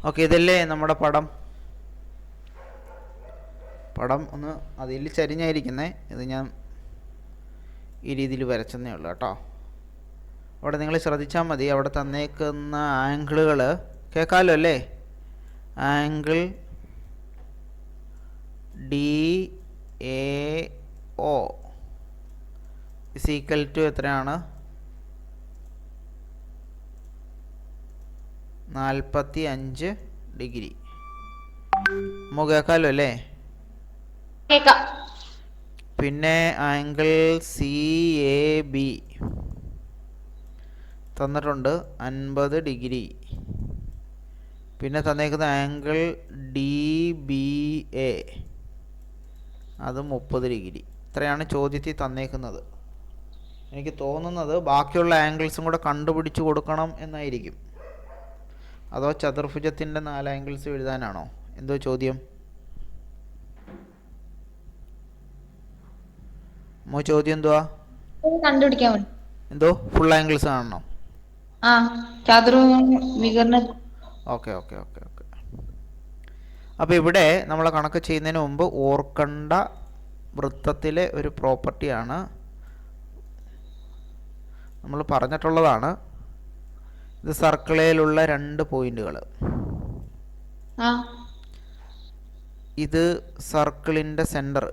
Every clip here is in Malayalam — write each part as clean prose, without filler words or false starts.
ഓക്കെ, ഇതല്ലേ നമ്മുടെ പടം. പടം ഒന്ന് അതിൽ ചരിഞ്ഞായിരിക്കുന്നേ. ഇത് ഞാൻ ഈ രീതിയിൽ വരച്ചെന്നേ ഉള്ളൂ കേട്ടോ. അവിടെ നിങ്ങൾ ശ്രദ്ധിച്ചാൽ മതി, അവിടെ തന്നേക്കുന്ന ആംഗിളുകൾ കേൾക്കാമല്ലോ അല്ലേ. Angle DAO is equal to എത്രയാണ്? 45 ഡിഗ്രി. നമുക്ക് കേൾക്കാമല്ലോ അല്ലേ. പിന്നെ ആംഗിൾ CAB തന്നിട്ടുണ്ട് 50 ഡിഗ്രി. പിന്നെ തന്നേക്കുന്ന ആംഗിൾ DBA അത് 30 ഡിഗ്രി. ഇത്രയാണ് ചോദ്യത്തിൽ തന്നേക്കുന്നത്. എനിക്ക് തോന്നുന്നത് ബാക്കിയുള്ള ആംഗിൾസും കൂടെ കണ്ടുപിടിച്ച് കൊടുക്കണം എന്നായിരിക്കും. അതോ ചതുർഭുജത്തിൻ്റെ 4 ആംഗിൾസ് എഴുതാനാണോ? എന്തോ ചോദ്യം? ചോദ്യം എന്തുവാ? കണ്ടുപിടിക്കാൻ എന്തോ ഫുൾ ആംഗിൾസ് കാണണം. Okay okay okay okay. അപ്പോൾ ഇവിടെ നമ്മൾ കണക്ക് ചെയ്യുന്നതിന് മുമ്പ് ഓർക്കേണ്ട വൃത്തത്തിലെ ഒരു പ്രോപ്പർട്ടിയാണ് നമ്മൾ പറഞ്ഞിട്ടുള്ളതാണ്. ഇത് സർക്കിളിലുള്ള 2 പോയിന്റുകൾ. ഇത് സർക്കിളിൻ്റെ സെൻറ്റർ.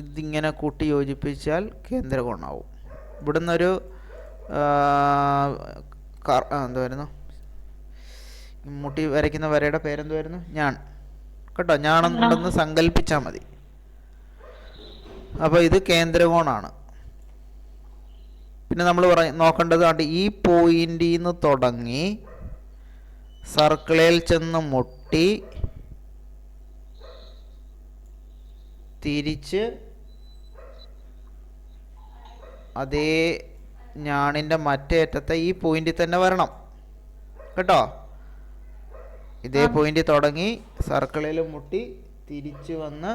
ഇതിങ്ങനെ കൂട്ടി യോജിപ്പിച്ചാൽ കേന്ദ്രകോണാവും. ഇവിടുന്നൊരു എന്തുവായിരുന്നു മുട്ടി വരയ്ക്കുന്ന വരയുടെ പേരെന്തുവായിരുന്നു? ഞാൻ കേട്ടോ. ഞാണെന്നുണ്ടെന്ന് സങ്കല്പിച്ചാൽ മതി. അപ്പോൾ ഇത് കേന്ദ്രകോണാണ്. പിന്നെ നമ്മൾ നോക്കേണ്ടത് ഈ പോയിന്റിൽ നിന്ന് തുടങ്ങി സർക്കിളിൽ ചെന്ന് മുട്ടി തിരിച്ച് അതേ ഞാണിൻ്റെ മറ്റേ അറ്റത്തെ ഈ പോയിന്റിൽ തന്നെ വരണം കേട്ടോ. ഇതേ പോയിന്റിൽ തുടങ്ങി സർക്കിളിൽ മുട്ടി തിരിച്ച് വന്ന്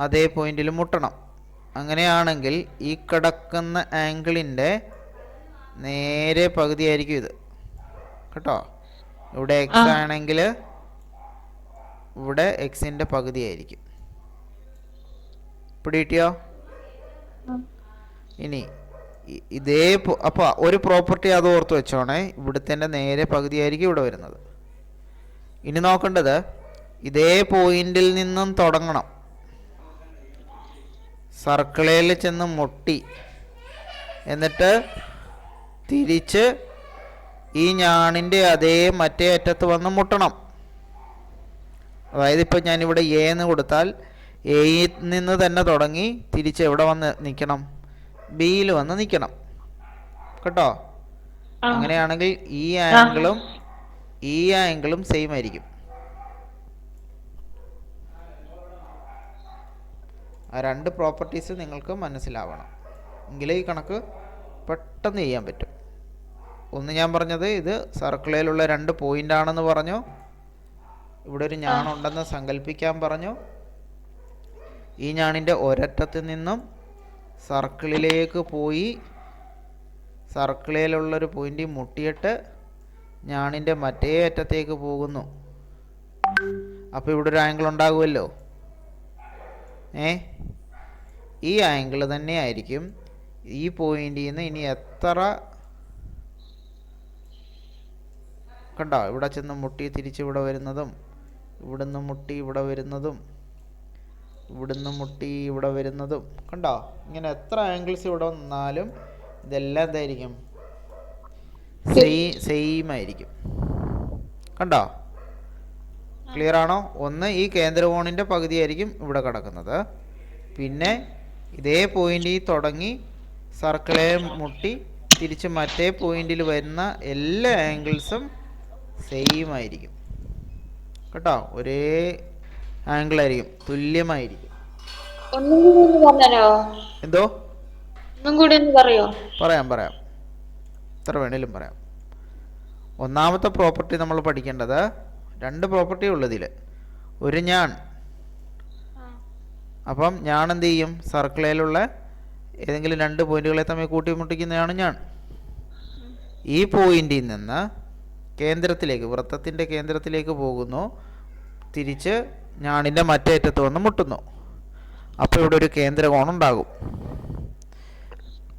അതേ പോയിന്റിൽ മുട്ടണം. അങ്ങനെയാണെങ്കിൽ ഈ കിടക്കുന്ന ആംഗിളിൻ്റെ നേരെ പകുതിയായിരിക്കും ഇത് കേട്ടോ. ഇവിടെ എക്സ് ആണെങ്കിൽ ഇവിടെ എക്സിൻ്റെ പകുതിയായിരിക്കും. പിടികിട്ടിയോ? ഇനി ഇതേ അപ്പോൾ ഒരു പ്രോപ്പർട്ടി അത് ഓർത്ത് വെച്ചോണേ. ഇവിടുത്തെ നേരെ പകുതിയായിരിക്കും ഇവിടെ വരുന്നത്. ഇനി നോക്കേണ്ടത് ഇതേ പോയിന്റിൽ നിന്നും തുടങ്ങണം. സർക്കിളിൽ ചെന്ന് മുട്ടി എന്നിട്ട് തിരിച്ച് ഈ ഞാണിൻ്റെ അതേ മറ്റേ അറ്റത്ത് വന്ന് മുട്ടണം. അതായത് ഇപ്പോൾ ഞാനിവിടെ എ എന്ന് കൊടുത്താൽ എയിൽ നിന്ന് തന്നെ തുടങ്ങി തിരിച്ച് എവിടെ വന്ന് നിൽക്കണം? ബിയിൽ വന്ന് നിൽക്കണം കേട്ടോ. അങ്ങനെയാണെങ്കിൽ ഈ ആംഗിളും സെയിം ആയിരിക്കും. ആ 2 പ്രോപ്പർട്ടീസ് നിങ്ങൾക്ക് മനസ്സിലാവണം. എങ്കിലേ ഈ കണക്ക് പെട്ടെന്ന് ചെയ്യാൻ പറ്റും. ഒന്ന് ഞാൻ പറഞ്ഞത് ഇത് സർക്കിളിലുള്ള 2 പോയിൻ്റാണെന്ന് പറഞ്ഞു. ഇവിടെ ഒരു ഞാണുണ്ടെന്ന് സങ്കല്പിക്കാൻ പറഞ്ഞു. ഈ ഞാണിൻ്റെ ഒരറ്റത്ത് നിന്നും സർക്കിളിലേക്ക് പോയി സർക്കിളിലുള്ളൊരു പോയിന്റിൽ മുട്ടിയിട്ട് ഞാണിൻ്റെ മറ്റേ അറ്റത്തേക്ക് പോകുന്നു. അപ്പോൾ ഇവിടെ ഒരു ആംഗിൾ ഉണ്ടാകുമല്ലോ. ഈ ആംഗിൾ തന്നെ ആയിരിക്കും ഈ പോയിന്റിൽ നിന്ന് ഇനി എത്ര കണ്ടോ ഇവിടെ ചെന്ന് മുട്ടി തിരിച്ച് ഇവിടെ വരുന്നതും, ഇവിടുന്ന് മുട്ടി ഇവിടെ വരുന്നതും, ഇവിടുന്ന് മുട്ടി ഇവിടെ വരുന്നതും കണ്ടോ. ഇങ്ങനെ എത്ര ആംഗിൾസ് ഇവിടെ വന്നാലും ഇതെല്ലാം എന്തായിരിക്കും? സെയിം ആയിരിക്കും കണ്ടോ. ക്ലിയർ ആണോ? ഒന്ന് ഈ കേന്ദ്രകോണിൻ്റെ പകുതിയായിരിക്കും ഇവിടെ കിടക്കുന്നത്. പിന്നെ ഇതേ പോയിന്റിൽ തുടങ്ങി സർക്കിളെ മുട്ടി തിരിച്ച് മറ്റേ പോയിന്റിൽ വരുന്ന എല്ലാ ആംഗിൾസും സെയിം ആയിരിക്കും കേട്ടോ. ഒരേ ആംഗിൾ ആയിരിക്കും, തുല്യമായിരിക്കും. എന്തോ? പറയാം എത്ര വേണേലും പറയാം. ഒന്നാമത്തെ പ്രോപ്പർട്ടി നമ്മൾ പഠിക്കേണ്ടത് 2 പ്രോപ്പർട്ടി ഉള്ളതിൽ ഒരു ഞാൻ അപ്പം ഞാൻ എന്ത് ചെയ്യും? സർക്കിളിലുള്ള ഏതെങ്കിലും രണ്ട് പോയിന്റുകളെ തമ്മിൽ കൂട്ടിമുട്ടിക്കുന്നതാണ് ഞാൻ. ഈ പോയിന്റിൽ നിന്ന് കേന്ദ്രത്തിലേക്ക്, വൃത്തത്തിൻ്റെ കേന്ദ്രത്തിലേക്ക് പോകുന്നു, തിരിച്ച് ഞാണിൻ്റെ മറ്റേ അറ്റത്ത് വന്ന് മുട്ടുന്നു. അപ്പോൾ ഇവിടെ ഒരു കേന്ദ്രകോണം ഉണ്ടാകും.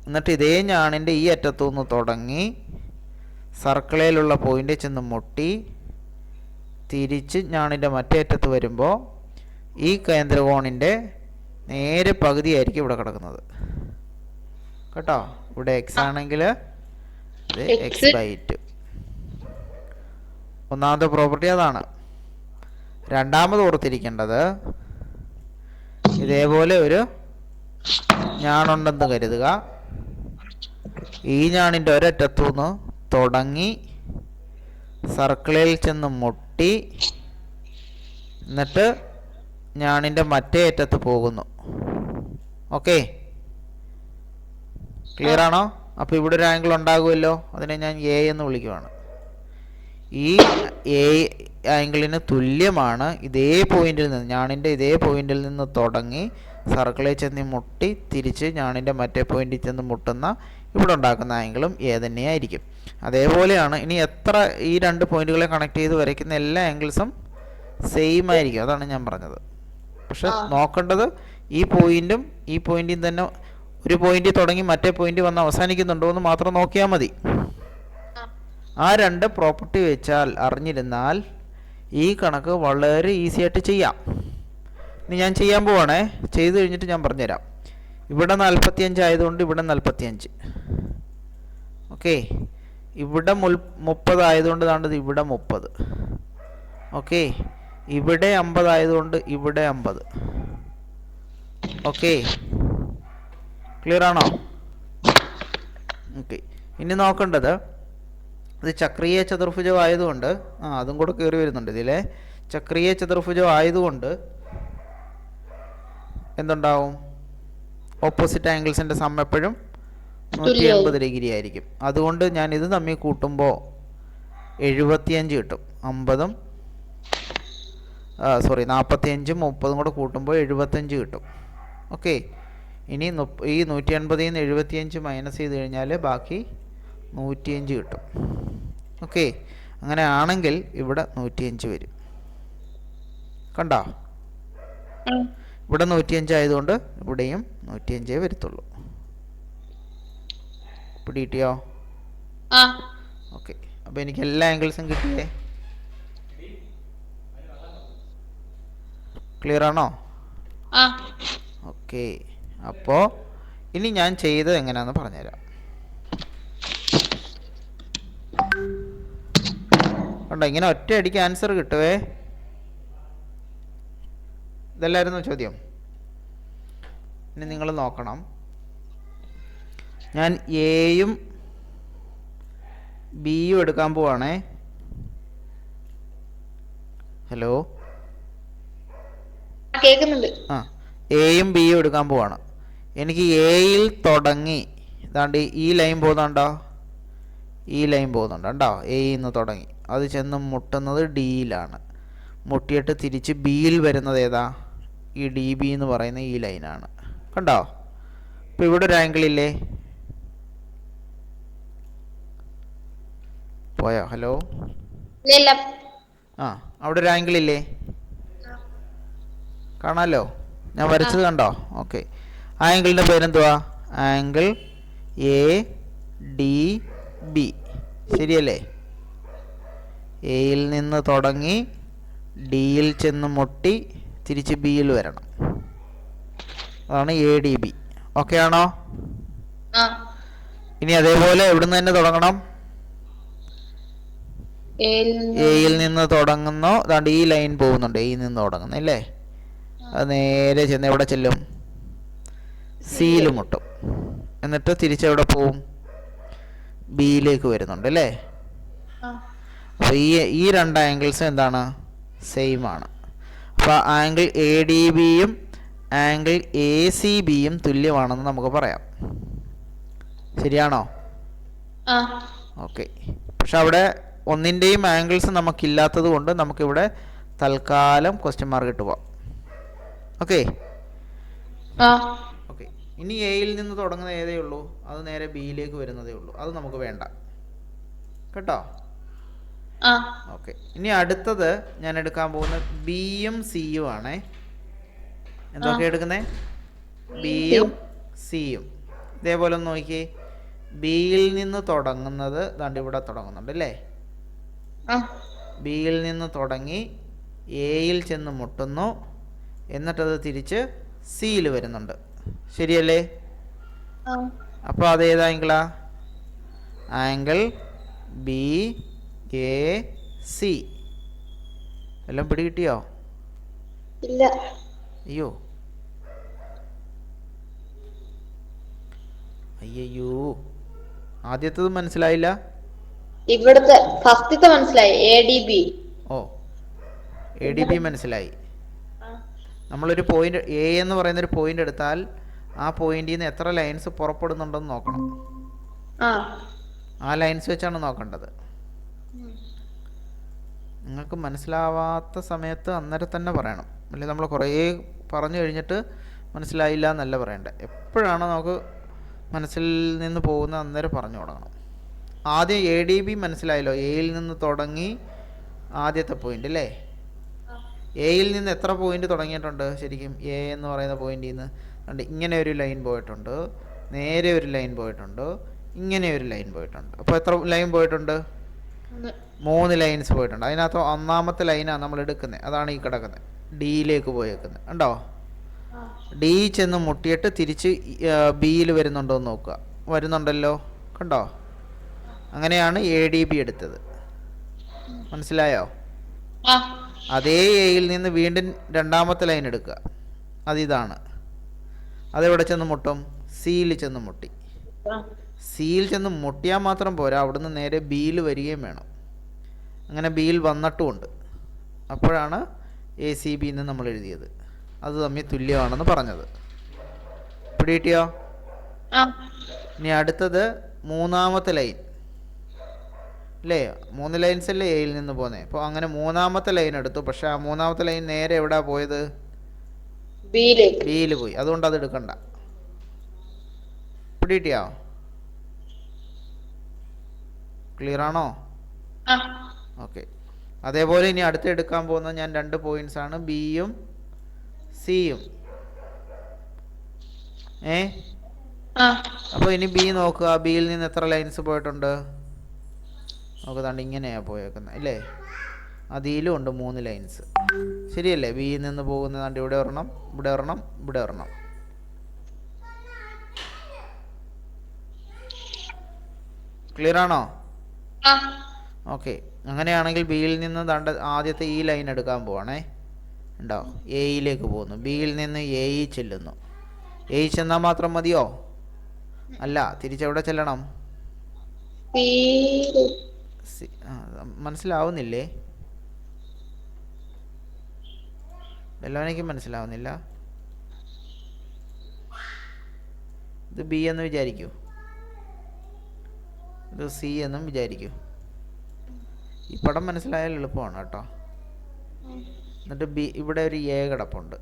എന്നിട്ട് ഇതേ ഞാണിൻ്റെ ഈ അറ്റത്തു നിന്ന് തുടങ്ങി സർക്കിളിലുള്ള പോയിന്റിൽ ചെന്ന് മുട്ടി തിരിച്ച് ഞാണിൻ്റെ മറ്റേ അറ്റത്ത് വരുമ്പോൾ ഈ കേന്ദ്രകോണിൻ്റെ നേരെ പകുതിയായിരിക്കും ഇവിടെ കിടക്കുന്നത്. കേട്ടോ? ഇവിടെ എക്സ് ആണെങ്കിൽ ഇത് x/2. ഒന്നാമത്തെ പ്രോപ്പർട്ടി അതാണ്. രണ്ടാമത് ഓർത്തിരിക്കേണ്ടത്, ഇതേപോലെ ഒരു ഞാണുണ്ടെന്ന് കരുതുക. ഈ ഞാണിൻ്റെ ഒരറ്റത്തു നിന്ന് തുടങ്ങി സർക്കിളിൽ ചെന്ന് മുട്ടി എന്നിട്ട് ഞാണിൻ്റെ മറ്റേ അറ്റത്ത് പോകുന്നു. ഓക്കെ, ക്ലിയർ ആണോ? അപ്പോൾ ഇവിടെ ഒരു ആംഗിൾ ഉണ്ടാകുമല്ലോ, അതിനെ ഞാൻ എ എന്ന് വിളിക്കുവാണ്. ഈ എ ആംഗിളിന് തുല്യമാണ് ഇതേ പോയിന്റിൽ നിന്ന്, ഞാണിൻ്റെ ഇതേ പോയിന്റിൽ നിന്ന് തുടങ്ങി സർക്കിളിൽ ചെന്ന് മുട്ടി തിരിച്ച് ഞാണിൻ്റെ മറ്റേ പോയിന്റിൽ ചെന്ന് മുട്ടുന്ന ഇവിടെ ഉണ്ടാക്കുന്ന ആംഗിളും എ തന്നെയായിരിക്കും. അതേപോലെയാണ് ഇനി എത്ര ഈ രണ്ട് പോയിന്റുകളെ കണക്ട് ചെയ്ത് വരയ്ക്കുന്ന എല്ലാ ആംഗിൾസും സെയിം ആയിരിക്കും. അതാണ് ഞാൻ പറഞ്ഞത്. പക്ഷെ നോക്കേണ്ടത് ഈ പോയിന്റും ഈ പോയിന്റും തന്നെ ഒരു പോയിന്റ് തുടങ്ങി മറ്റേ പോയിന്റ് വന്ന് അവസാനിക്കുന്നുണ്ടോ എന്ന് മാത്രം നോക്കിയാൽ മതി. ആ രണ്ട് പ്രോപ്പർട്ടി വെച്ചാൽ അറിഞ്ഞിരുന്നാൽ ഈ കണക്ക് വളരെ ഈസി ആയിട്ട് ചെയ്യാം. ഇനി ഞാൻ ചെയ്യാൻ പോവാണേ. ചെയ്ത് കഴിഞ്ഞിട്ട് ഞാൻ പറഞ്ഞുതരാം. ഇവിടെ 45 ആയതുകൊണ്ട് ഇവിടെ 45. ഓക്കെ, ഇവിടെ 30 ആയതുകൊണ്ട് താണ്ടത് ഇവിടെ 30. ഓക്കെ, ഇവിടെ 50 ആയതുകൊണ്ട് ഇവിടെ 50. ഓക്കെ, ക്ലിയർ ആണോ? ഓക്കെ, ഇനി നോക്കേണ്ടത് ഇത് ചക്രീയ ചതുർഭുജം ആയതുകൊണ്ട്, അതും കൂടെ കയറി വരുന്നുണ്ട് ഇതിലെ. ചക്രീയ ചതുർഭുജം ആയതുകൊണ്ട് എന്തുണ്ടാവും? ഓപ്പോസിറ്റ് ആംഗിൾസിൻ്റെ സം എപ്പോഴും 180 ഡിഗ്രി ആയിരിക്കും. അതുകൊണ്ട് ഞാൻ ഇത് തമ്മിൽ കൂട്ടുമ്പോൾ 75 കിട്ടും. 45 30 കൂടെ കൂട്ടുമ്പോൾ 75 കിട്ടും. ഓക്കെ, ഇനി ഈ 180 നിന്ന് 75 മൈനസ് ചെയ്ത് കഴിഞ്ഞാൽ ബാക്കി 105 കിട്ടും. ഓക്കെ, അങ്ങനെ ആണെങ്കിൽ ഇവിടെ 105 വരും. കണ്ടോ? ഇവിടെ 105 ആയതുകൊണ്ട് ഇവിടെയും 105 വരത്തുള്ളൂ. പിടികിട്ടിയോ? ഓക്കെ, അപ്പോൾ എനിക്ക് എല്ലാ ആംഗിൾസും കിട്ടിയേ. ക്ലിയർ ആണോ? ഓക്കെ, അപ്പോൾ ഇനി ഞാൻ ചെയ്തത് എങ്ങനെയാണെന്ന് പറഞ്ഞുതരാം. കണ്ടോ, ഇങ്ങനെ ഒറ്റയടിക്ക് ആൻസർ കിട്ടുവേ. ഇതല്ലായിരുന്നു ചോദ്യം. ഇനി നിങ്ങൾ നോക്കണം, ഞാൻ എയും ബിയും എടുക്കാൻ പോവാണേ. ഹലോ, കേൾക്കുന്നുണ്ട്. എയും ബിയും എടുക്കാൻ പോവാണ്. എനിക്ക് എയിൽ തുടങ്ങി ഇതാണ്ട് ഈ ലൈൻ പോകുന്നുണ്ടോ? ഈ ലൈൻ പോകുന്നുണ്ട് കണ്ടോ? എയിൽ നിന്ന് തുടങ്ങി അത് ചെന്ന് മുട്ടുന്നത് ഡിയിലാണ്. മുട്ടിയിട്ട് തിരിച്ച് ബിയിൽ വരുന്നത് ഏതാ? ഈ ഡി ബി എന്ന് പറയുന്ന ഈ ലൈനാണ്. കണ്ടോ? അപ്പോൾ ഇവിടെ ഒരു ആംഗിൾ ഇല്ലേ? പോയോ? ഹലോ, അവിടെ ഒരു ആംഗിൾ ഇല്ലേ? കാണാമല്ലോ, ഞാൻ വരച്ചത് കണ്ടോ? ഓക്കെ, ആ ആംഗിളിൻ്റെ പേരെന്തുവാ? Angle A D B. ശരിയല്ലേ? എയിൽ നിന്ന് തുടങ്ങി ഡിയിൽ ചെന്ന് മുട്ടി തിരിച്ച് ബിയിൽ വരണം. അതാണ് എ ഡി ബി. ഓക്കെ ആണോ? ഇനി അതേപോലെ എവിടുന്ന് തന്നെ തുടങ്ങണം? എയിൽ നിന്ന് തുടങ്ങുന്നു. അതാണ്ട് ഈ ലൈൻ പോകുന്നുണ്ട്, എയിൽ നിന്ന് തുടങ്ങുന്നല്ലേ. അത് നേരെ ചെന്ന് എവിടെ ചെല്ലും? സിയിൽ മുട്ടും. എന്നിട്ട് തിരിച്ചെവിടെ പോവും? ബിയിലേക്ക് വരുന്നുണ്ട് അല്ലേ. അപ്പോൾ ഈ രണ്ട് ആംഗിൾസ് എന്താണ്? സെയിം ആണ്. അപ്പോൾ ആംഗിൾ എ ഡി ബിയും ആംഗിൾ എ സി ബിയും തുല്യമാണെന്ന് നമുക്ക് പറയാം. ശരിയാണോ? ഓക്കെ, പക്ഷെ അവിടെ ഒന്നിൻ്റെയും ആംഗിൾസ് നമുക്കില്ലാത്തത് കൊണ്ട് നമുക്കിവിടെ തൽക്കാലം ക്വസ്റ്റ്യൻ മാർക്ക് ഇട്ട് പോവാം. ഓക്കെ, ആ ഓക്കെ. ഇനി എയിൽ നിന്ന് തുടങ്ങുന്ന ഏതേ ഉള്ളൂ, അത് നേരെ ബിയിലേക്ക് വരുന്നതേ ഉള്ളൂ, അത് നമുക്ക് വേണ്ട കേട്ടോ. ആ ഓക്കെ. ഇനി അടുത്തത് ഞാൻ എടുക്കാൻ പോകുന്നത് ബിയും സിയും ആണേ. ആ എന്തൊക്കെയാണ് എടുക്കുന്നത്? ബിയും ബിയും സിയും. സിയും. ഇതേപോലെ ഒന്ന് നോക്കിയേ. ബിയിൽ നിന്ന് തുടങ്ങുന്നത് ദാണ്ട് ഇവിടെ തുടങ്ങുന്നുണ്ട് അല്ലേ. ആ ബിയിൽ നിന്ന് തുടങ്ങി എയിൽ ചെന്ന് മുട്ടുന്നു, എന്നിട്ടത് തിരിച്ച് സിയിൽ വരുന്നുണ്ട്. ശരിയല്ലേ? ആ അപ്പോൾ അത് ഏത് ആംഗിളാ? Angle B A C. എല്ലാം പിടികിട്ടിയോ? ഇല്ല. അയ്യോ അയ്യോ, ആദ്യത്തത് മനസ്സിലായില്ല. ഇവിടുത്തെ ഫസ്റ്റത്തെ മനസ്സിലായി, ADB. ഓ, എ ഡി ബി മനസ്സിലായി. ആ നമ്മളൊരു പോയിന്റ് എ എന്ന് പറയുന്നൊരു പോയിന്റ് എടുത്താൽ ആ പോയിന്റിൽ നിന്ന് എത്ര ലൈൻസ് പുറപ്പെടുന്നുണ്ടെന്ന് നോക്കണം. ആ ആ ലൈൻസ് വെച്ചാണ് നോക്കേണ്ടത്. നിങ്ങൾക്ക് മനസ്സിലാവാത്ത സമയത്ത് അന്നേരം തന്നെ പറയണം. അല്ലെങ്കിൽ നമ്മൾ കുറേ പറഞ്ഞു കഴിഞ്ഞിട്ട് മനസ്സിലായില്ല എന്നല്ല പറയണ്ടേ. എപ്പോഴാണ് നമുക്ക് മനസ്സിൽ നിന്ന് പോകുന്ന അന്നേരം പറഞ്ഞു തുടങ്ങണം. ആദ്യം എ ഡി ബി മനസ്സിലായല്ലോ. എയിൽ നിന്ന് തുടങ്ങി ആദ്യത്തെ പോയിന്റ് അല്ലേ. എയിൽ നിന്ന് എത്ര പോയിന്റ് തുടങ്ങിയിട്ടുണ്ട് ശരിക്കും? എ എന്ന് പറയുന്ന പോയിന്റിൽ നിന്ന് കണ്ട് ഇങ്ങനെ ഒരു ലൈൻ പോയിട്ടുണ്ട്, നേരെ ഒരു ലൈൻ പോയിട്ടുണ്ട്, ഇങ്ങനെ ഒരു ലൈൻ പോയിട്ടുണ്ട്. അപ്പോൾ എത്ര ലൈൻ പോയിട്ടുണ്ട്? 3 ലൈൻസ് പോയിട്ടുണ്ട്. അതിനകത്ത് ഒന്നാമത്തെ ലൈനാണ് നമ്മൾ എടുക്കുന്നത്, അതാണ് ഈ കിടക്കുന്നത്, ഡിയിലേക്ക് പോയേക്കുന്നത്. ഉണ്ടോ? ഡി ചെന്ന് മുട്ടിയിട്ട് തിരിച്ച് ബിയിൽ വരുന്നുണ്ടോ എന്ന് നോക്കുക. വരുന്നുണ്ടല്ലോ, കണ്ടോ? അങ്ങനെയാണ് എ ഡി ബി എടുത്തത്. മനസ്സിലായോ? അതേ എയിൽ നിന്ന് വീണ്ടും രണ്ടാമത്തെ ലൈൻ എടുക്കുക, അതിതാണ്. അതെവിടെ ചെന്ന് മുട്ടും? സിയിൽ ചെന്ന് മുട്ടി. സിയിൽ ചെന്ന് മുട്ടിയാൽ മാത്രം പോരാ, അവിടുന്ന് നേരെ ബിയിൽ വരികയും വേണം. അങ്ങനെ ബിയിൽ വന്നിട്ടുമുണ്ട്. അപ്പോഴാണ് എ സി ബി എന്ന് നമ്മൾ എഴുതിയത്. അത് തമ്മിൽ തുല്യമാണെന്ന് പറഞ്ഞത്. പിടികിട്ടിയോ? ഇനി അടുത്തത് മൂന്നാമത്തെ ലൈൻ അല്ലേ. 3 ലൈൻസ് അല്ലേ എയിൽ നിന്ന് പോകുന്നത്. അപ്പോൾ അങ്ങനെ മൂന്നാമത്തെ ലൈൻ എടുത്തു. പക്ഷെ ആ മൂന്നാമത്തെ ലൈൻ നേരെ എവിടെയാ പോയത്? ബിയിൽ പോയി. അതുകൊണ്ട് അത് എടുക്കണ്ട. പിടികിട്ടിയോ? ക്ലിയർ ആണോ? ഓക്കെ. അതേപോലെ ഇനി അടുത്ത് എടുക്കാൻ പോകുന്നത് ഞാൻ 2 പോയിന്റ്സ് ആണ്, ബിയും സിയും. അപ്പോൾ ഇനി ബി നോക്കുക. ബിയിൽ നിന്ന് എത്ര ലൈൻസ് പോയിട്ടുണ്ട്? നോക്കുതാണ്ട് ഇങ്ങനെയാണ് പോയേക്കുന്നത് അല്ലേ. അതിലും ഉണ്ട് 3 ലൈൻസ്. ശരിയല്ലേ? ബിയിൽ നിന്ന് പോകുന്നതാണ്ട് ഇവിടെ ഒരെണ്ണം, ഇവിടെ ഒരെണ്ണം, ഇവിടെ ഒരെണ്ണം. ക്ലിയർ ആണോ? ഓക്കെ. അങ്ങനെയാണെങ്കിൽ ബിയിൽ നിന്ന് ദാണ്ട് ആദ്യത്തെ ഈ ലൈൻ എടുക്കാൻ പോവാണേ. ഉണ്ടോ? എയിലേക്ക് പോകുന്നു. ബിയിൽ നിന്ന് എ ചെല്ലുന്നു. എ ചെന്നാൽ മാത്രം മതിയോ? അല്ല, തിരിച്ചെവിടെ ചെല്ലണം? മനസ്സിലാവുന്നില്ലേ? എല്ലാവരും മനസ്സിലാവുന്നില്ല. ഇത് ബി എന്ന് വിചാരിക്കൂ, ഇത് സി എന്നും വിചാരിക്കൂ. ഈ പടം മനസ്സിലായാൽ എളുപ്പമാണ് കേട്ടോ. എന്നിട്ട് ബി ഇവിടെ ഒരു എ കിടപ്പുണ്ട്,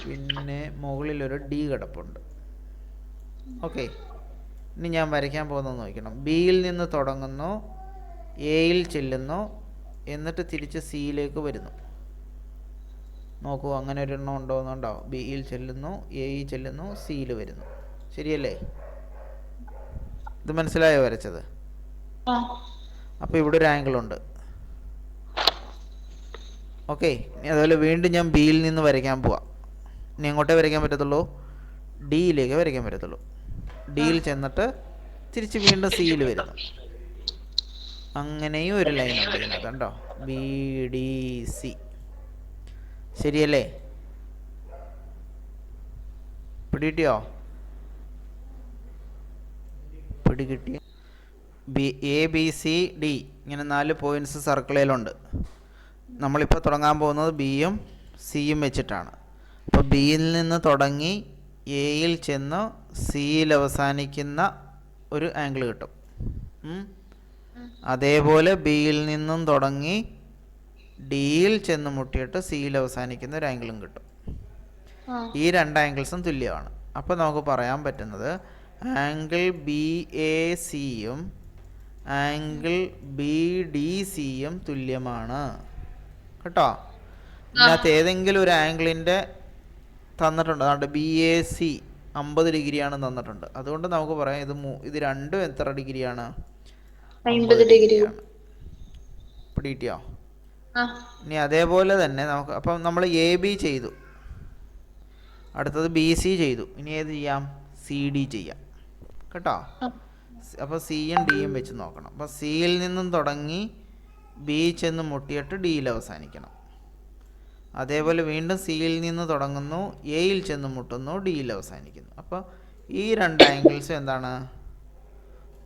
പിന്നെ മുകളിലൊരു ഡി കിടപ്പുണ്ട്. ഓക്കെ. ഇനി ഞാൻ വരയ്ക്കാൻ പോകുന്നത് നോക്കണം. ബിയിൽ നിന്ന് തുടങ്ങുന്നു, എയിൽ ചെല്ലുന്നു, എന്നിട്ട് തിരിച്ച് സിയിലേക്ക് വരുന്നു. നോക്കൂ, അങ്ങനെ ഒരെണ്ണം ഉണ്ടോയെന്നുണ്ടോ? ബിയിൽ ചെല്ലുന്നു, എയിൽ ചെല്ലുന്നു, സിയിൽ വരുന്നു. ശരിയല്ലേ? ഇത് മനസ്സിലായോ വരച്ചത്? അപ്പോൾ ഇവിടെ ഒരു ആംഗിൾ ഉണ്ട്. ഓക്കെ. ഇനി അതുപോലെ വീണ്ടും ഞാൻ ബിയിൽ നിന്ന് വരയ്ക്കാൻ പോവാം. ഇനി എങ്ങോട്ടേ വരയ്ക്കാൻ പറ്റത്തുള്ളൂ? ഡിയിലേക്ക് വരയ്ക്കാൻ പറ്റത്തുള്ളൂ. ഡിയിൽ ചെന്നിട്ട് തിരിച്ച് വീണ്ടും സിയിൽ വരുന്നു. അങ്ങനെയും ഒരു ലൈൻ ഉണ്ട് ഇതിനകത്ത്, കണ്ടോ? B D C. ശരിയല്ലേ? പിടികിട്ടിയോ? പിടികിട്ടി. എ ബി സി ഡി ഇങ്ങനെ 4 പോയിന്റ്സ് സർക്കിളിലുണ്ട്. നമ്മളിപ്പോൾ തുടങ്ങാൻ പോകുന്നത് ബിയും സിയും വെച്ചിട്ടാണ്. അപ്പോൾ ബിയിൽ നിന്ന് തുടങ്ങി എയിൽ ചെന്ന് സിയിൽ അവസാനിക്കുന്ന ഒരു ആംഗിൾ കിട്ടും. അതേപോലെ ബിയിൽ നിന്നും തുടങ്ങി ഡിയിൽ ചെന്ന് മുട്ടിയിട്ട് സിയിൽ അവസാനിക്കുന്ന ഒരു ആംഗിളും കിട്ടും. ആ ഈ രണ്ട് ആംഗിൾസും തുല്യമാണ്. അപ്പോൾ നമുക്ക് പറയാൻ പറ്റുന്നത് ആംഗിൾ ബി എ സിയും ആംഗിൾ ബി ഡി സിയും തുല്യമാണ് കേട്ടോ. ഇതിനകത്ത് ഏതെങ്കിലും ഒരു ആംഗിളിൻ്റെ തന്നിട്ടുണ്ട്. അതുകൊണ്ട് ബി എ സി 50 ഡിഗ്രിയാണ് തന്നിട്ടുണ്ട്. അതുകൊണ്ട് നമുക്ക് പറയാം ഇത് രണ്ടും എത്ര ഡിഗ്രിയാണ്? 50 50 ഡിഗ്രി. ഡിഗ്രിയാണ്. പിടികിട്ടിയോ? ആ ഇനി അതേപോലെ തന്നെ നമുക്ക് അപ്പം നമ്മൾ എ ബി ചെയ്തു, അടുത്തത് ബി സി ചെയ്തു. ഇനി ഏത് ചെയ്യാം? സി ഡി ചെയ്യാം കേട്ടോ. അപ്പോൾ സിയും ഡിയും വെച്ച് നോക്കണം. അപ്പോൾ സിയിൽ നിന്നും തുടങ്ങി ബി ചെന്ന് മുട്ടിയിട്ട് ഡിയിൽ അവസാനിക്കണം. അതേപോലെ വീണ്ടും സിയിൽ നിന്ന് തുടങ്ങുന്നു, എയിൽ ചെന്ന് മുട്ടുന്നു, ഡിയിൽ അവസാനിക്കുന്നു. അപ്പോൾ ഈ രണ്ട് ആംഗിൾസും എന്താണ്?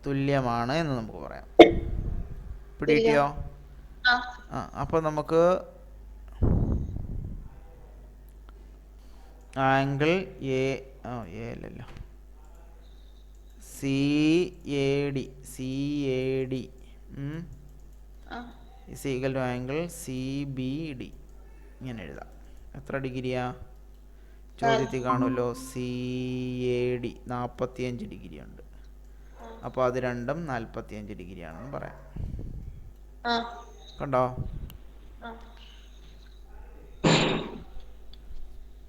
തുല്യമാണ് എന്ന് നമുക്ക് പറയാം. പിടികിട്ടിയോ? ആ അപ്പോൾ നമുക്ക് ആംഗിൾ എ അല്ലല്ലോ C A D is equal to angle C B D ഇങ്ങനെ എഴുതാം. എത്ര ഡിഗ്രിയാ? ചോദ്യത്തിൽ കാണുമല്ലോ, സി എ ഡി 45 ഡിഗ്രി ഉണ്ട്. അപ്പോൾ അത് രണ്ടും 45 ഡിഗ്രിയാണെന്ന് പറയാം. കണ്ടോ?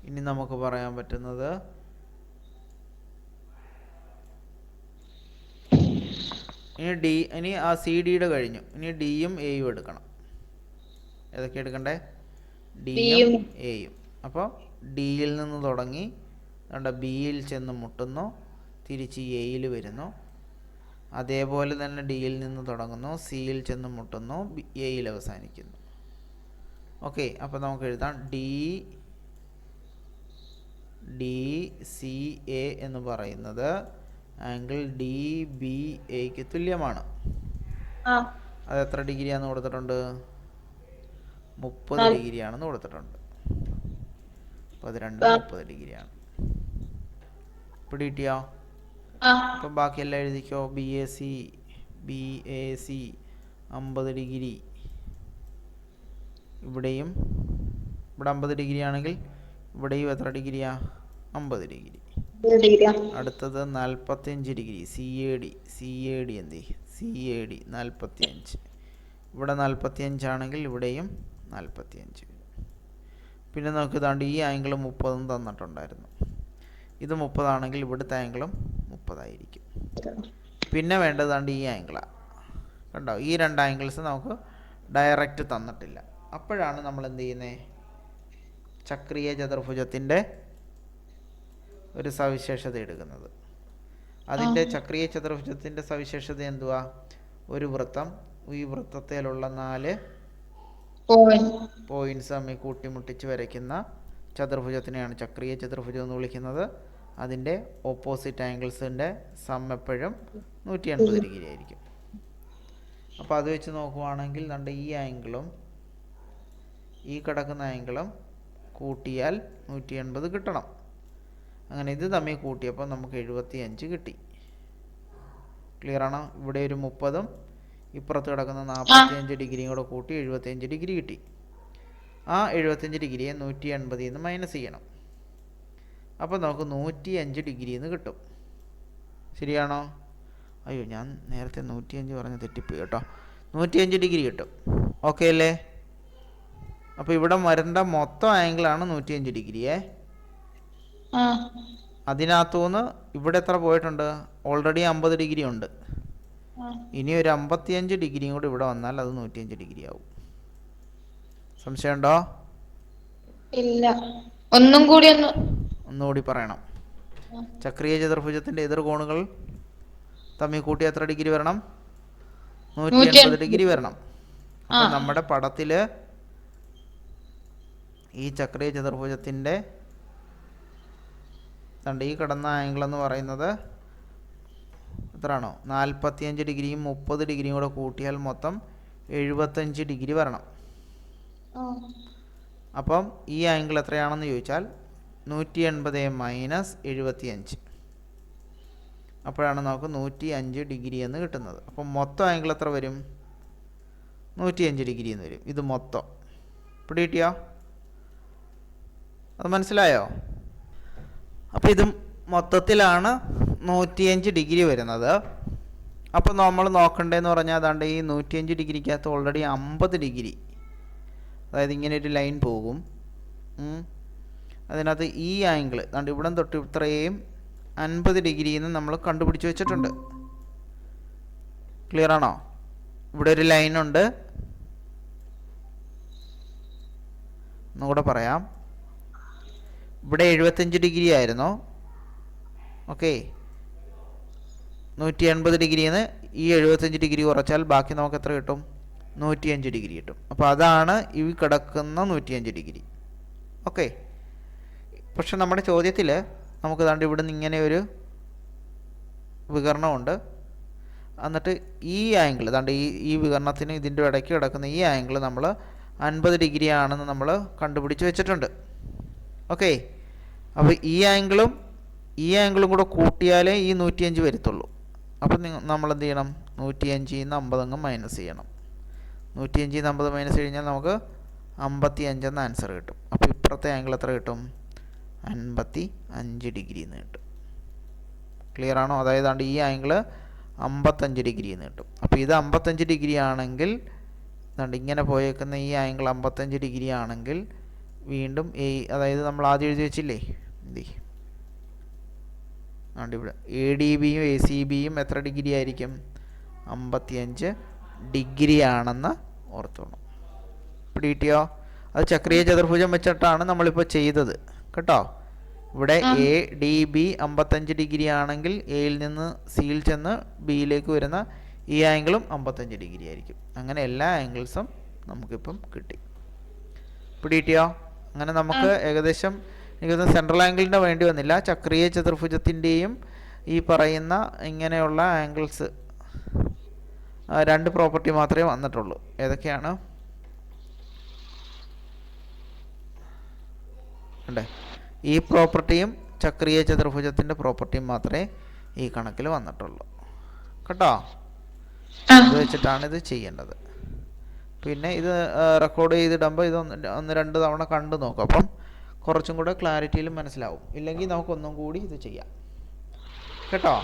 ഇനി നമുക്ക് പറയാൻ പറ്റുന്നത് ഇനി ആ സി ഡിയുടെ കഴിഞ്ഞു. ഇനി ഡിയും എയും എടുക്കണം. ഏതൊക്കെ എടുക്കണ്ടേ? ഡിയും എയും. അപ്പോൾ ഡിയിൽ നിന്ന് തുടങ്ങി ബിയിൽ ചെന്ന് മുട്ടുന്നു, തിരിച്ച് എയിൽ വരുന്നു. അതേപോലെ തന്നെ ഡിയിൽ നിന്ന് തുടങ്ങുന്നു, സിയിൽ ചെന്ന് മുട്ടുന്നു, എയിൽ അവസാനിക്കുന്നു. ഓക്കെ, അപ്പോൾ നമുക്ക് എഴുതാം ഡി സി എ എന്ന് പറയുന്നത് ആംഗിൾ ഡി ബി എക്ക് തുല്യമാണ്. അത് എത്ര ഡിഗ്രിയാണെന്ന് കൊടുത്തിട്ടുണ്ട്? 30 ഡിഗ്രിയാണെന്ന് കൊടുത്തിട്ടുണ്ട്. അപ്പോൾ അത് രണ്ടും 30 ഡിഗ്രിയാണ്. പിടികിട്ടിയോ? അപ്പം ബാക്കിയെല്ലാം എഴുതിക്കോ. B A C 50 degree. ഇവിടെ 50 ഡിഗ്രി ആണെങ്കിൽ ഇവിടെയും എത്ര ഡിഗ്രിയാ? 50 ഡിഗ്രി. അടുത്തത് 45 ഡിഗ്രി. സി എ ഡി എന്ത്? C A D 45. ഇവിടെ 45 ആണെങ്കിൽ ഇവിടെയും 45. പിന്നെ നമുക്ക് ഇതാണ്ട് ഈ ആംഗിൾ 30 തന്നിട്ടുണ്ടായിരുന്നു. ഇത് 30 ആണെങ്കിൽ ഇവിടുത്തെ ആംഗിളും 30 ആയിരിക്കും. പിന്നെ വേണ്ടതാണ്ട് ഈ ആംഗിളാണ്. കണ്ടോ? ഈ രണ്ട് ആംഗിൾസ് നമുക്ക് ഡയറക്റ്റ് തന്നിട്ടില്ല. അപ്പോഴാണ് നമ്മൾ എന്ത് ചെയ്യുന്നത്? ചക്രീയ ചതുർഭുജത്തിൻ്റെ ഒരു സവിശേഷത എടുക്കുന്നത്. അതിൻ്റെ ചക്രീയ ചതുർഭുജത്തിൻ്റെ സവിശേഷത എന്തുവാ? ഒരു വൃത്തം, ഈ വൃത്തത്തിലുള്ള 4 പോയിന്റ്സ് തമ്മിൽ കൂട്ടിമുട്ടിച്ച് വരയ്ക്കുന്ന ചതുർഭുജത്തിനെയാണ് ചക്രീയ ചതുർഭുജം എന്ന് വിളിക്കുന്നത്. അതിൻ്റെ ഓപ്പോസിറ്റ് ആംഗിൾസിൻ്റെ സം എപ്പോഴും 180 ഡിഗ്രി ആയിരിക്കും. അപ്പോൾ അത് വെച്ച് നോക്കുവാണെങ്കിൽ ഈ ആംഗിളും ഈ കിടക്കുന്ന ആംഗിളും കൂട്ടിയാൽ 180 കിട്ടണം. അങ്ങനെ ഇത് തമ്മിൽ കൂട്ടിയപ്പോൾ നമുക്ക് 75 കിട്ടി. ക്ലിയർ ആണോ? ഇവിടെ ഒരു 30ഉം ഇപ്പുറത്ത് കിടക്കുന്ന 45 ഡിഗ്രിയും കൂടെ കൂട്ടി 75 ഡിഗ്രി കിട്ടി. ആ 75 ഡിഗ്രിയെ 180 നിന്ന് മൈനസ് ചെയ്യണം. അപ്പോൾ നമുക്ക് 105 ഡിഗ്രി എന്ന് കിട്ടും. ശരിയാണോ? അയ്യോ, ഞാൻ നേരത്തെ 105 പറഞ്ഞ് തെറ്റിപ്പോയി കേട്ടോ. 105 ഡിഗ്രി കിട്ടും. ഓക്കെ അല്ലേ? അപ്പോൾ ഇവിടെ വരേണ്ട മൊത്തം ആംഗിളാണ് 105 ഡിഗ്രിയേ. അതിനകത്തുനിന്ന് ഇവിടെ എത്ര പോയിട്ടുണ്ട്? ഓൾറെഡി 50 ഡിഗ്രി ഉണ്ട്. ഇനി ഒരു 55 ഡിഗ്രിയും കൂടി ഇവിടെ വന്നാൽ അത് 105 ഡിഗ്രി ആവും. സംശയമുണ്ടോ? ഇല്ല. ഒന്നുകൂടി പറയണം. ചക്രീയ ചതുർഭുജത്തിൻ്റെ എതിർകോണുകൾ തമ്മിൽ കൂട്ടി എത്ര ഡിഗ്രി വരണം? 180 ഡിഗ്രി വരണം. അപ്പം നമ്മുടെ പടത്തിൽ ഈ ചക്രീയ ചതുർഭുജത്തിൻ്റെ ഈ കിടന്ന ആംഗിൾ എന്ന് പറയുന്നത് എത്രയാണോ? 45 ഡിഗ്രിയും 30 ഡിഗ്രിയും കൂടെ കൂട്ടിയാൽ മൊത്തം 75 ഡിഗ്രി വരണം. അപ്പം ഈ ആംഗിൾ എത്രയാണെന്ന് ചോദിച്ചാൽ 180 മൈനസ് 75. അപ്പോഴാണ് നമുക്ക് 105 ഡിഗ്രി എന്ന് കിട്ടുന്നത്. അപ്പം മൊത്തം ആംഗിൾ എത്ര വരും? 105 ഡിഗ്രി എന്ന് വരും. ഇത് മൊത്തം. പിടികിട്ടിയോ? അത് മനസ്സിലായോ? അപ്പോൾ ഇതും മൊത്തത്തിലാണ് 105 ഡിഗ്രി വരുന്നത്. അപ്പോൾ നമ്മൾ നോക്കേണ്ടതെന്ന് പറഞ്ഞാൽ അതാണ്ട് ഈ 105 ഡിഗ്രിക്കകത്ത് ഓൾറെഡി 50 ഡിഗ്രി, അതായത് ഇങ്ങനെ ഒരു ലൈൻ പോകും. അതിനകത്ത് ഈ ആംഗിൾ അതുകൊണ്ട് ഇവിടെ തൊട്ട് ഇത്രയും 50 ഡിഗ്രിന്ന് നമ്മൾ കണ്ടുപിടിച്ച് വെച്ചിട്ടുണ്ട്. ക്ലിയർ ആണോ? ഇവിടെ ഒരു ലൈനുണ്ട്. ഒന്നുകൂടെ പറയാം. ഇവിടെ 75 ഡിഗ്രി ആയിരുന്നു. ഓക്കെ, 180 ഡിഗ്രിന്ന് ഈ 75 ഡിഗ്രി കുറച്ചാൽ ബാക്കി നമുക്ക് എത്ര കിട്ടും? 105 ഡിഗ്രി കിട്ടും. അപ്പോൾ അതാണ് ഈ കിടക്കുന്ന 105 ഡിഗ്രി. ഓക്കെ, പക്ഷെ നമ്മുടെ ചോദ്യത്തിൽ നമുക്ക് ദാണ്ട് ഇവിടെ നിന്ന് ഇങ്ങനെ ഒരു വികരണമുണ്ട്. എന്നിട്ട് ഈ ആംഗിൾ ദാണ്ട് ഈ വികരണത്തിന് ഇതിൻ്റെ ഇടയ്ക്ക് കിടക്കുന്ന ഈ ആംഗിൾ നമ്മൾ 50 ഡിഗ്രി ആണെന്ന് നമ്മൾ കണ്ടുപിടിച്ച് വെച്ചിട്ടുണ്ട്. ഓക്കെ, അപ്പോൾ ഈ ആംഗിളും കൂടെ കൂട്ടിയാലേ ഈ 105 വരത്തുള്ളൂ. അപ്പോൾ നമ്മൾ എന്ത് ചെയ്യണം? 105 50 അങ്ങ് മൈനസ് ചെയ്യണം. 105 50 മൈനസ് കഴിഞ്ഞാൽ നമുക്ക് 55 എന്ന ആൻസർ കിട്ടും. അപ്പോൾ ഇപ്പുറത്തെ ആംഗിൾ എത്ര കിട്ടും? 55 ഡിഗ്രി എന്ന് കിട്ടും. ക്ലിയർ ആണോ? അതായത് ഈ ആംഗിൾ 55 ഡിഗ്രി എന്ന് കിട്ടും. അപ്പോൾ ഇത് 55 ഡിഗ്രി ആണെങ്കിൽ ഇങ്ങനെ പോയേക്കുന്ന ഈ ആംഗിൾ 55 ഡിഗ്രി ആണെങ്കിൽ വീണ്ടും അതായത് നമ്മൾ ആദ്യം എഴുതി വെച്ചില്ലേ, ഇവിടെ എ ഡി ബിയും എ സി ബിയും എത്ര ഡിഗ്രി ആയിരിക്കും? 55 ഡിഗ്രി ആണെന്ന് ഓർത്തോണം. പിടികിട്ടിയോ? അത് ചക്രീയ ചതുർഭുജം വെച്ചിട്ടാണ് നമ്മളിപ്പോൾ ചെയ്തത് കേട്ടോ. ഇവിടെ എ ഡി ബി 55 ഡിഗ്രി ആണെങ്കിൽ എയിൽ നിന്ന് സിയിൽ ചെന്ന് ബിയിലേക്ക് വരുന്ന ഈ ആംഗിളും 55 ഡിഗ്രി ആയിരിക്കും. അങ്ങനെ എല്ലാ ആംഗിൾസും നമുക്കിപ്പം കിട്ടി. പിടികിട്ടിയോ? അങ്ങനെ നമുക്ക് ഏകദേശം എനിക്ക് സെൻട്രൽ ആംഗിളിൻ്റെ വേണ്ടി വന്നില്ല. ചക്രീയ ചതുർഭുജത്തിൻ്റെയും ഈ പറയുന്ന ഇങ്ങനെയുള്ള ആംഗിൾസ് 2 പ്രോപ്പർട്ടി മാത്രമേ വന്നിട്ടുള്ളൂ. ഏതൊക്കെയാണ്? അല്ലേ, ഈ പ്രോപ്പർട്ടിയും ചക്രീയ ചതുർഭുജത്തിൻ്റെ പ്രോപ്പർട്ടിയും മാത്രമേ ഈ കണക്കിൽ വന്നിട്ടുള്ളൂ കേട്ടോ. ഇത് വെച്ചിട്ടാണ് ഇത് ചെയ്യേണ്ടത്. പിന്നെ ഇത് റെക്കോർഡ് ചെയ്തിടുമ്പോൾ ഇത് 1-2 തവണ കണ്ടു നോക്കും. അപ്പം കുറച്ചും കൂടെ ക്ലാരിറ്റിയിൽ മനസ്സിലാവും. ഇല്ലെങ്കിൽ നമുക്കൊന്നും കൂടി ഇത് ചെയ്യാം കേട്ടോ.